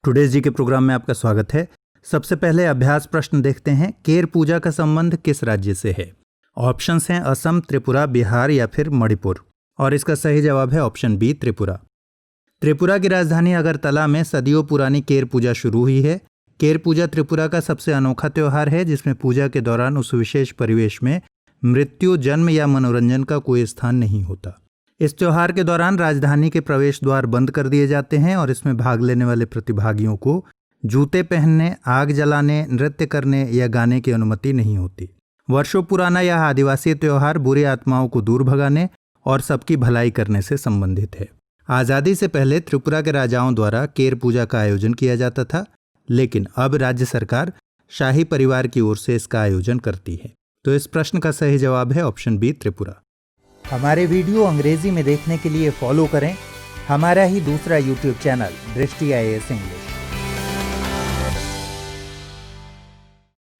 Today जी के programme में आपका स्वागत है। सबसे पहले अभ्यास प्रश्न देखते हैं। केर पूजा का संबंध किस राज्य से है? ऑप्शंस हैं असम, त्रिपुरा, बिहार या फिर मणिपुर। और इसका सही जवाब है ऑप्शन बी, त्रिपुरा। त्रिपुरा की राजधानी अगरतला में सदियों पुरानी केर पूजा शुरू हुई है। केर पूजा त्रिपुरा का सबसे अनोखा त्यौहार है जिसमें पूजा के दौरान उस विशेष परिवेश में मृत्यु, जन्म या मनोरंजन का कोई स्थान नहीं होता। इस त्योहार के दौरान राजधानी के प्रवेश द्वार बंद कर दिए जाते हैं और इसमें भाग लेने वाले प्रतिभागियों को जूते पहनने, आग जलाने, नृत्य करने या गाने की अनुमति नहीं होती। वर्षों पुराना यह आदिवासी त्योहार बुरी आत्माओं को दूर भगाने और सबकी भलाई करने से संबंधित है। आज़ादी से पहले त्रिपुरा के राजाओं द्वारा केर पूजा का आयोजन किया जाता था, लेकिन अब राज्य सरकार शाही परिवार की ओर से इसका आयोजन करती है। तो इस प्रश्न का सही जवाब है ऑप्शन बी, त्रिपुरा। हमारे वीडियो अंग्रेजी में देखने के लिए फॉलो करें हमारा ही दूसरा यूट्यूब चैनल दृष्टि IAS इंग्लिश।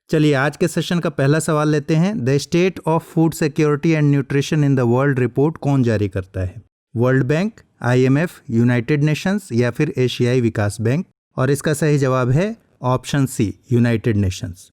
चलिए आज के सेशन का पहला सवाल लेते हैं। The state of food security and nutrition in the world report कौन जारी करता है? World bank, IMF, United Nations या फिर एशियाई विकास बैंक? और इसका सही जवाब है ऑप्शन सी, यूनाइटेड नेशंस।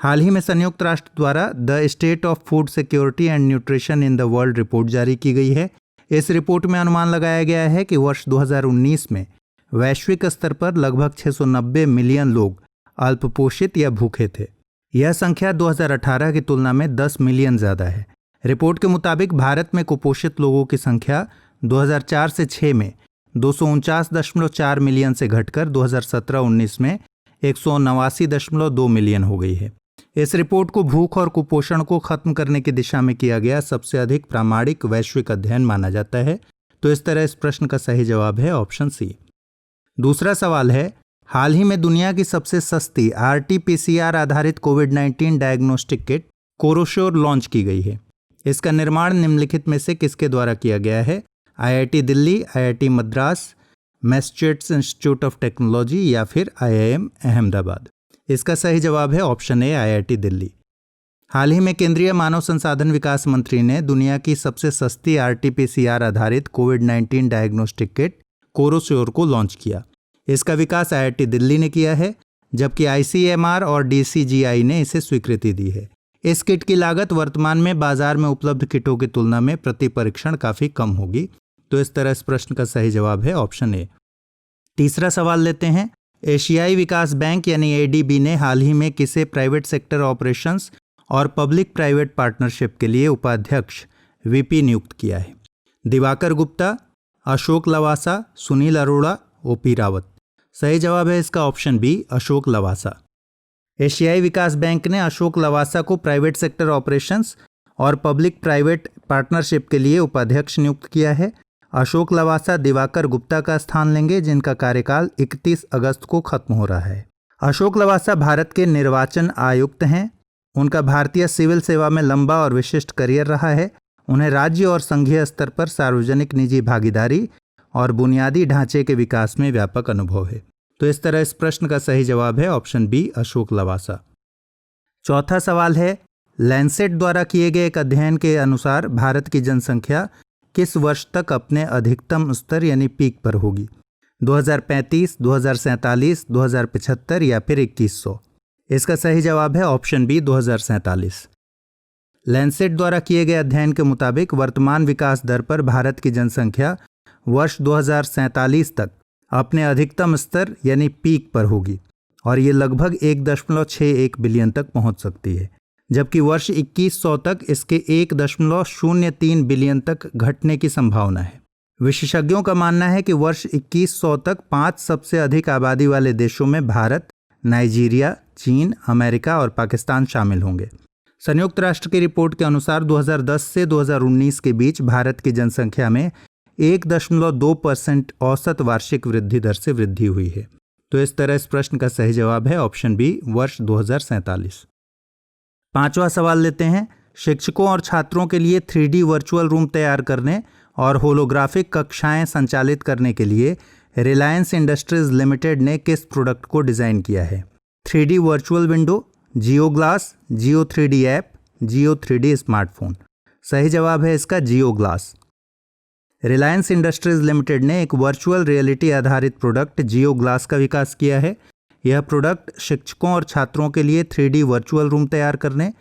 हाल ही में संयुक्त राष्ट्र द्वारा the state of food security and nutrition in the world report जारी की गई है। इस रिपोर्ट में अनुमान लगाया गया है कि वर्ष 2019 में वैश्विक स्तर पर लगभग 690 मिलियन लोग अल्पपोषित या भूखे थे। यह संख्या 2018 की तुलना में 10 मिलियन ज़्यादा है। रिपोर्ट के मुताबिक भारत में कुपोषित लोगों की संख्या 2004 से 6 में 249.4 मिलियन से घटकर 2017-19 में 189.2 मिलियन हो गई है। इस रिपोर्ट को भूख और कुपोषण को खत्म करने की दिशा में किया गया सबसे अधिक प्रामाणिक वैश्विक अध्ययन माना जाता है। तो इस तरह इस प्रश्न का सही जवाब है ऑप्शन सी। दूसरा सवाल है, हाल ही में दुनिया की सबसे सस्ती RT-PCR आधारित कोविड-19 डायग्नोस्टिक किट कोरोश्योर लॉन्च की गई है। इसका निर्माण निम्नलिखित में से किसके द्वारा किया गया है? IIT Delhi, IIT Madras, Massachusetts institute of technology या फिर IIM अहमदाबाद? इसका सही जवाब है ऑप्शन ए, IIT दिल्ली। हाल ही में केंद्रीय मानव संसाधन विकास मंत्री ने दुनिया की सबसे सस्ती RT-PCR आधारित कोविड-19 डायग्नोस्टिक किट कोरोश्योर को लॉन्च किया। इसका विकास IIT दिल्ली ने किया है, जबकि ICMR और DCGI ने इसे स्वीकृति दी है। इस किट की लागत वर्तमान में बाजार में उपलब्ध किटों की तुलना में प्रति परीक्षण काफ़ी कम होगी। तो इस तरह इस प्रश्न का सही जवाब है ऑप्शन ए। तीसरा सवाल लेते हैं। एशियाई विकास बैंक यानी ADB ने हाल ही में किसे प्राइवेट सेक्टर ऑपरेशंस और पब्लिक प्राइवेट पार्टनरशिप के लिए उपाध्यक्ष VP नियुक्त किया है? दिवाकर गुप्ता, अशोक लवासा, सुनील अरोड़ा, OP रावत? सही जवाब है इसका ऑप्शन बी, अशोक लवासा। एशियाई विकास बैंक ने अशोक लवासा को प्राइवेट सेक्टर ऑपरेशंस और पब्लिक प्राइवेट पार्टनरशिप के लिए उपाध्यक्ष नियुक्त किया है। अशोक लवासा दिवाकर गुप्ता का स्थान लेंगे, जिनका कार्यकाल 31 अगस्त को खत्म हो रहा है। अशोक लवासा भारत के निर्वाचन आयुक्त हैं। उनका भारतीय सिविल सेवा में लंबा और विशिष्ट करियर रहा है। उन्हें राज्य और संघीय स्तर पर सार्वजनिक निजी भागीदारी और बुनियादी ढांचे के विकास में व्यापक अनुभव है। तो इस तरह इस प्रश्न का सही जवाब है ऑप्शन बी, अशोक लवासा। चौथा सवाल है, लैंसेट द्वारा किए गए एक अध्ययन के अनुसार भारत की जनसंख्या किस वर्ष तक अपने अधिकतम स्तर यानी पीक पर होगी? 2035, 2047, 2075 या फिर 2100? इसका सही जवाब है ऑप्शन बी, 2047। लैंसेट द्वारा किए गए अध्ययन के मुताबिक वर्तमान विकास दर पर भारत की जनसंख्या वर्ष 2047 तक अपने अधिकतम स्तर यानी पीक पर होगी और ये लगभग 1.61 बिलियन तक पहुंच सकती है, जबकि वर्ष 2100 तक इसके 1.03 बिलियन तक घटने की संभावना है। विशेषज्ञों का मानना है कि वर्ष 2100 तक 5 सबसे अधिक आबादी वाले देशों में भारत, नाइजीरिया, चीन, अमेरिका और पाकिस्तान शामिल होंगे। संयुक्त राष्ट्र की रिपोर्ट के अनुसार 2010 से 2019 के बीच भारत की जनसंख्या में 1.2% औसत वार्षिक वृद्धि दर से वृद्धि हुई है। तो इस तरह इस प्रश्न का सही जवाब है ऑप्शन बी, वर्ष 2047। पांचवा सवाल लेते हैं। शिक्षकों और छात्रों के लिए 3D वर्चुअल रूम तैयार करने और होलोग्राफिक कक्षाएं संचालित करने के लिए रिलायंस इंडस्ट्रीज लिमिटेड ने किस प्रोडक्ट को डिज़ाइन किया है? 3D वर्चुअल विंडो, जियो ग्लास, जियो 3D ऐप, जियो 3D स्मार्टफोन? सही जवाब है इसका जियो ग्लास। रिलायंस इंडस्ट्रीज लिमिटेड ने एक वर्चुअल रियलिटी आधारित प्रोडक्ट जियो ग्लास का विकास किया है। यह प्रोडक्ट शिक्षकों और छात्रों के लिए 3D वर्चुअल रूम तैयार करने,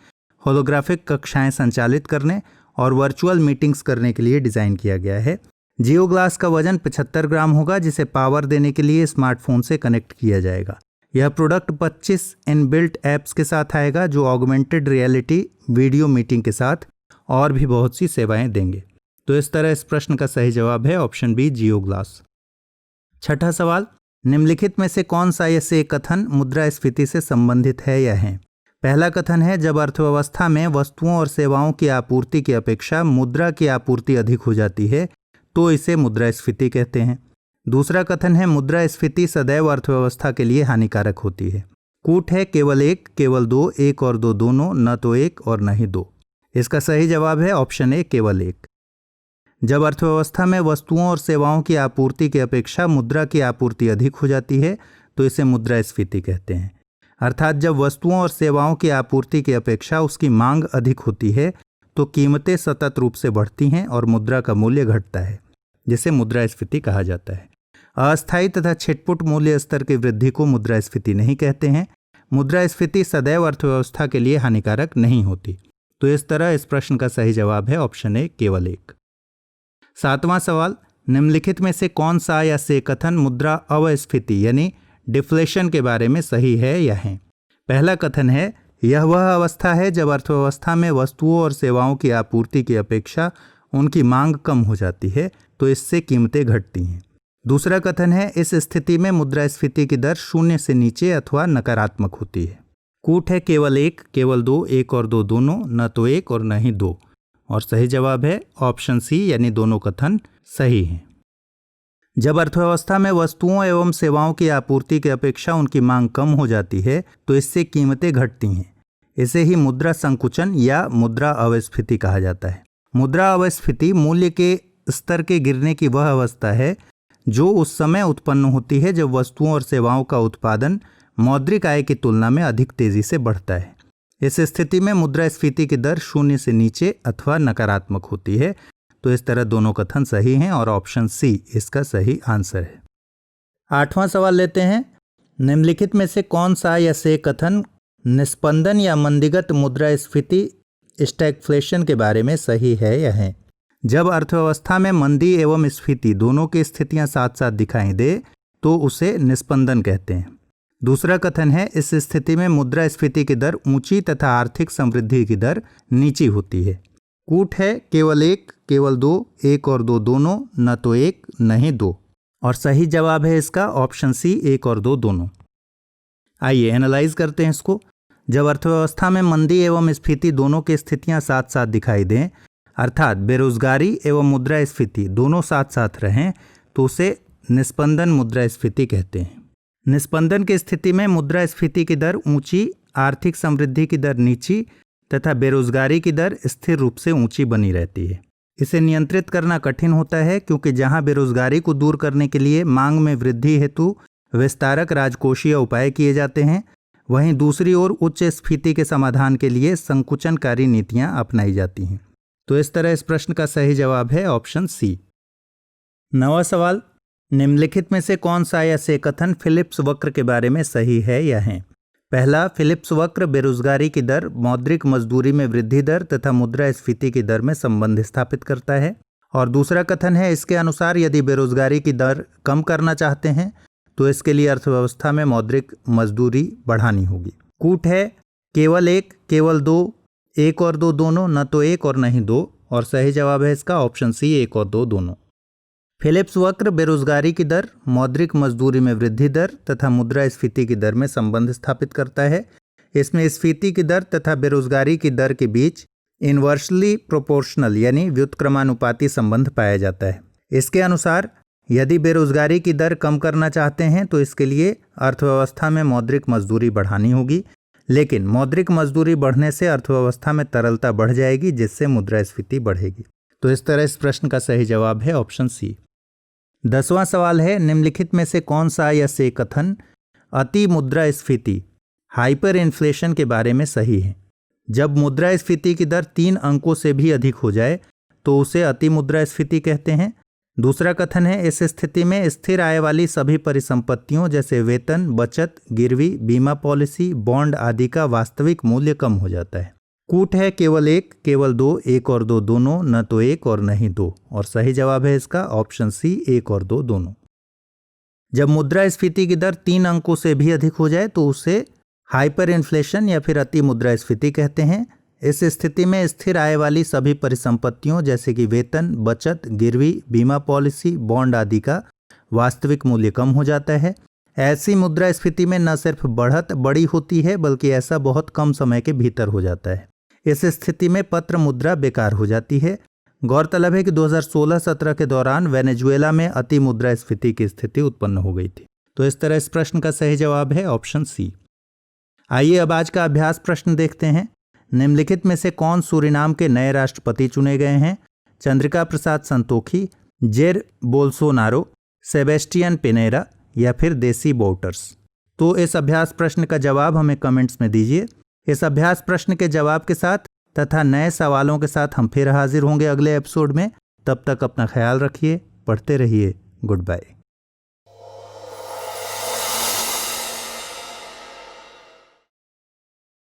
होलोग्राफिक कक्षाएं संचालित करने और वर्चुअल मीटिंग्स करने के लिए डिज़ाइन किया गया है। जियो ग्लास का वजन 75 ग्राम होगा, जिसे पावर देने के लिए स्मार्टफोन से कनेक्ट किया जाएगा। यह प्रोडक्ट 25 इनबिल्ट ऐप्स के साथ आएगा जो ऑगमेंटेड रियलिटी वीडियो मीटिंग के साथ और भी बहुत सी सेवाएं देंगे। तो इस तरह इस प्रश्न का सही जवाब है ऑप्शन बी, जियो ग्लास। छठा सवाल, निम्नलिखित में से कौन सा ऐसे कथन मुद्रास्फीति से संबंधित है या है? पहला कथन है, जब अर्थव्यवस्था में वस्तुओं और सेवाओं की आपूर्ति की अपेक्षा मुद्रा की आपूर्ति अधिक हो जाती है तो इसे मुद्रास्फीति कहते हैं। दूसरा कथन है, मुद्रास्फीति सदैव अर्थव्यवस्था के लिए हानिकारक होती है। कूट है, केवल एक, केवल दो, एक और दो दोनों, न तो एक और न ही दो। इसका सही जवाब है ऑप्शन ए, केवल एक। जब अर्थव्यवस्था में वस्तुओं और सेवाओं की आपूर्ति की अपेक्षा मुद्रा की आपूर्ति अधिक हो जाती है तो इसे मुद्रास्फीति कहते हैं। अर्थात जब वस्तुओं और सेवाओं की आपूर्ति की अपेक्षा उसकी मांग अधिक होती है तो कीमतें सतत रूप से बढ़ती हैं और मुद्रा का मूल्य घटता है, जिसे मुद्रास्फीति कहा जाता है। अस्थायी तथा छिटपुट मूल्य स्तर की वृद्धि को मुद्रास्फीति नहीं कहते हैं। मुद्रास्फीति सदैव अर्थव्यवस्था के लिए हानिकारक नहीं होती। तो इस तरह इस प्रश्न का सही जवाब है ऑप्शन ए, केवल एक। सातवां सवाल, निम्नलिखित में से कौन सा या से कथन मुद्रा अवस्फीति यानी डिफ्लेशन के बारे में सही है या है? पहला कथन है, यह वह अवस्था है जब अर्थव्यवस्था में वस्तुओं और सेवाओं की आपूर्ति की अपेक्षा उनकी मांग कम हो जाती है तो इससे कीमतें घटती हैं। दूसरा कथन है, इस स्थिति में मुद्रास्फीति की दर शून्य से नीचे अथवा नकारात्मक होती है। कूट है, केवल एक, केवल दो, एक और दो दोनों, न तो एक और न ही दो। और सही जवाब है ऑप्शन सी, यानी दोनों कथन सही हैं। जब अर्थव्यवस्था में वस्तुओं एवं सेवाओं की आपूर्ति की अपेक्षा उनकी मांग कम हो जाती है तो इससे कीमतें घटती हैं। इसे ही मुद्रा संकुचन या मुद्रा अवस्फीति कहा जाता है। मुद्रा अवस्फीति मूल्य के स्तर के गिरने की वह अवस्था है जो उस समय उत्पन्न होती है जब वस्तुओं और सेवाओं का उत्पादन मौद्रिक आय की तुलना में अधिक तेजी से बढ़ता है। इस स्थिति में मुद्रास्फीति की दर शून्य से नीचे अथवा नकारात्मक होती है। तो इस तरह दोनों कथन सही हैं और ऑप्शन सी इसका सही आंसर है। आठवां सवाल लेते हैं, निम्नलिखित में से कौन सा या से कथन निस्पंदन या मंदीगत मुद्रास्फीति स्टैगफ्लेशन के बारे में सही है या है? जब अर्थव्यवस्था में मंदी एवं स्फीति दोनों की स्थितियां साथ साथ दिखाई दे तो उसे निस्पंदन कहते हैं। दूसरा कथन है, इस स्थिति में मुद्रास्फीति की दर ऊंची तथा आर्थिक समृद्धि की दर नीची होती है। कूट है, केवल एक, केवल दो, एक और दो दोनों, न तो एक न ही दो। और सही जवाब है इसका ऑप्शन सी, एक और दो दोनों। आइए एनालाइज करते हैं इसको। जब अर्थव्यवस्था में मंदी एवं स्फीति दोनों की स्थितियां साथ साथ दिखाई दें, अर्थात बेरोजगारी एवं मुद्रास्फीति दोनों साथ साथ रहें, तो उसे निस्पंदन मुद्रास्फीति कहते हैं। निस्पंदन की स्थिति में मुद्रास्फीति की दर ऊंची, आर्थिक समृद्धि की दर नीची तथा बेरोजगारी की दर स्थिर रूप से ऊंची बनी रहती है। इसे नियंत्रित करना कठिन होता है क्योंकि जहां बेरोजगारी को दूर करने के लिए मांग में वृद्धि हेतु विस्तारक राजकोषीय उपाय किए जाते हैं, वहीं दूसरी ओर उच्च स्फीति के समाधान के लिए संकुचनकारी नीतियां अपनाई जाती हैं। तो इस तरह इस प्रश्न का सही जवाब है ऑप्शन सी। नवा सवाल, निम्नलिखित में से कौन सा या से कथन फिलिप्स वक्र के बारे में सही है या है? पहला, फिलिप्स वक्र बेरोजगारी की दर, मौद्रिक मजदूरी में वृद्धि दर तथा मुद्रास्फीति की दर में संबंध स्थापित करता है। और दूसरा कथन है, इसके अनुसार यदि बेरोजगारी की दर कम करना चाहते हैं तो इसके लिए अर्थव्यवस्था में मौद्रिक मजदूरी बढ़ानी होगी। कूट है, केवल एक, केवल दो, एक और दो दोनों, न तो एक और न ही दो। और सही जवाब है इसका ऑप्शन सी, एक और दो दोनों। फिलिप्स वक्र बेरोजगारी की दर, मौद्रिक मजदूरी में वृद्धि दर तथा मुद्रास्फीति की दर में संबंध स्थापित करता है। इसमें स्फीति की दर तथा बेरोजगारी की दर के बीच इनवर्सली प्रोपोर्शनल यानी व्युत्क्रमानुपाती संबंध पाया जाता है। इसके अनुसार यदि बेरोजगारी की दर कम करना चाहते हैं तो इसके लिए अर्थव्यवस्था में मौद्रिक मजदूरी बढ़ानी होगी, लेकिन मौद्रिक मजदूरी बढ़ने से अर्थव्यवस्था में तरलता बढ़ जाएगी जिससे मुद्रास्फीति बढ़ेगी। तो इस तरह इस प्रश्न का सही जवाब है ऑप्शन सी। 10वां सवाल है, निम्नलिखित में से कौन सा या से कथन अति मुद्रास्फीति हाइपर इन्फ्लेशन के बारे में सही है? जब मुद्रास्फीति की दर 3 अंकों से भी अधिक हो जाए तो उसे अति मुद्रास्फीति कहते हैं। दूसरा कथन है, इस स्थिति में स्थिर आय वाली सभी परिसंपत्तियों जैसे वेतन, बचत, गिरवी, बीमा पॉलिसी, बॉन्ड आदि का वास्तविक मूल्य कम हो जाता है। कूट है केवल एक, केवल दो, एक और दो दोनों, न तो एक और न ही दो। और सही जवाब है इसका ऑप्शन सी, एक और दो दोनों। जब मुद्रास्फीति की दर 3 अंकों से भी अधिक हो जाए तो उसे हाइपर इन्फ्लेशन या फिर अति मुद्रास्फीति कहते हैं। इस स्थिति में स्थिर आय वाली सभी परिसंपत्तियों जैसे कि वेतन, बचत, गिरवी, बीमा पॉलिसी, बॉन्ड आदि का वास्तविक मूल्य कम हो जाता है। ऐसी मुद्रास्फीति में न सिर्फ बढ़त बड़ी होती है बल्कि ऐसा बहुत कम समय के भीतर हो जाता है। इस स्थिति में पत्र मुद्रा बेकार हो जाती है। गौरतलब है कि 2016-17 के दौरान वेनेजुएला में अति मुद्रास्फीति की स्थिति उत्पन्न हो गई थी। तो इस तरह इस प्रश्न का सही जवाब है ऑप्शन सी। आइए अब आज का अभ्यास प्रश्न देखते हैं। निम्नलिखित में से कौन सूरीनाम के नए राष्ट्रपति चुने गए हैं? चंद्रिका प्रसाद संतोखी, जेर बोल्सोनारो, सेबेस्टियन पिनेरा या फिर देसी बोटर्स। तो इस अभ्यास प्रश्न का जवाब हमें कमेंट्स में दीजिए। इस अभ्यास प्रश्न के जवाब के साथ तथा नए सवालों के साथ हम फिर हाजिर होंगे अगले एपिसोड में। तब तक अपना ख्याल रखिए, पढ़ते रहिए। Good bye.